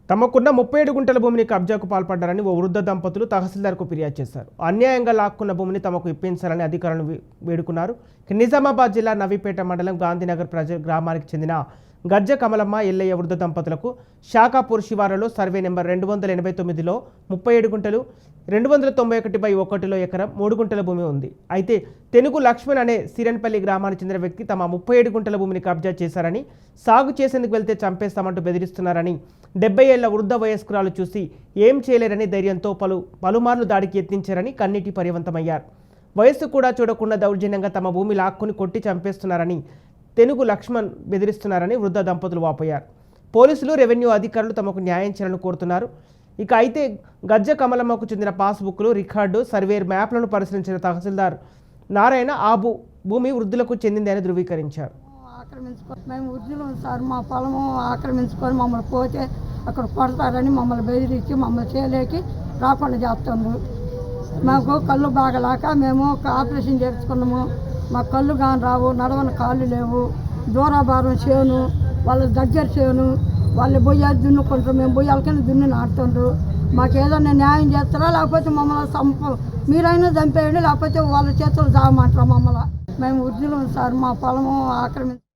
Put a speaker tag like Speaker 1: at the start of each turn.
Speaker 1: తమకున్న 37 గుంటల భూమిని కబ్జాకు పాల్పడ్డారని ఓ వృద్ధ దంపతులు తహసీల్దార్కు ఫిర్యాదు చేశారు. అన్యాయంగా లాక్కున్న భూమిని తమకు ఇప్పించాలని అధికారులను వేడుకున్నారు. నిజామాబాద్ జిల్లా నవీపేట మండలం గాంధీనగర్ గ్రామానికి చెందిన గజ్జ కమలమ్మ ఎల్లయ్య వృద్ధ దంపతులకు షాకాపూర్ శివారులో సర్వే నెంబర్ 289లో 37 గుంటలు 291/1లో ఎకరం 3 గుంటల భూమి ఉంది. అయితే తెనుగు లక్ష్మణ్ అనే సిరన్పల్లి గ్రామానికి చెందిన వ్యక్తి తమ 37 గుంటల భూమిని కబ్జా చేశారని, సాగు చేసేందుకు వెళ్తే చంపేస్తామంటూ బెదిరిస్తున్నారని 70 ఏళ్ల వృద్ధ వయస్కురాలు చూసి ఏం చేయలేరని ధైర్యంతో పలుమార్లు దాడికి యత్నించారని కన్నీటి పర్యవంతమయ్యారు. వయస్సు కూడా చూడకుండా దౌర్జన్యంగా తమ భూమి లాక్కుని కొట్టి చంపేస్తున్నారని తెనుగు లక్ష్మణ్ బెదిరిస్తున్నారని వృద్ధ దంపతులు వాపోయారు. పోలీసులు, రెవెన్యూ అధికారులు తమకు న్యాయం చేయాలని కోరుతున్నారు. అయితే గజ్జ కమలమ్మకు చెందిన పాస్బుక్లు, రికార్డు, సర్వేర్ మ్యాప్లను పరిశీలించిన తహసీల్దార్ నారాయణ ఆ భూమి వృద్ధులకు చెందిందని ధృవీకరించారు.
Speaker 2: మేము వృద్ధులు సార్, మా పొలము ఆక్రమించుకొని మమ్మల్ని పోతే అక్కడ కొడతారని మమ్మల్ని బెదిరించి మమ్మల్ని చేయలేకి రాకుండా చేస్తుండ్రు. మాకు కళ్ళు బాగలేక మేము ఆపరేషన్ చేయించుకున్నాము. మా కళ్ళు కానీ రావు, నడవని కాళ్ళు లేవు, దూరాభారం చేను, వాళ్ళ దగ్గర చేను, వాళ్ళు బొయ్యాలు దున్నుకుంటారు, మేము బొయ్యాలకైనా దున్ని నాటుతుండ్రు. మాకు ఏదైనా న్యాయం చేస్తారా, లేకపోతే మమ్మల్ని మీరైనా చంపేయండి, లేకపోతే వాళ్ళ చేతులు జాగమంటారా మమ్మల్ని. మేము వృద్ధులు సార్, మా పొలము ఆక్రమించు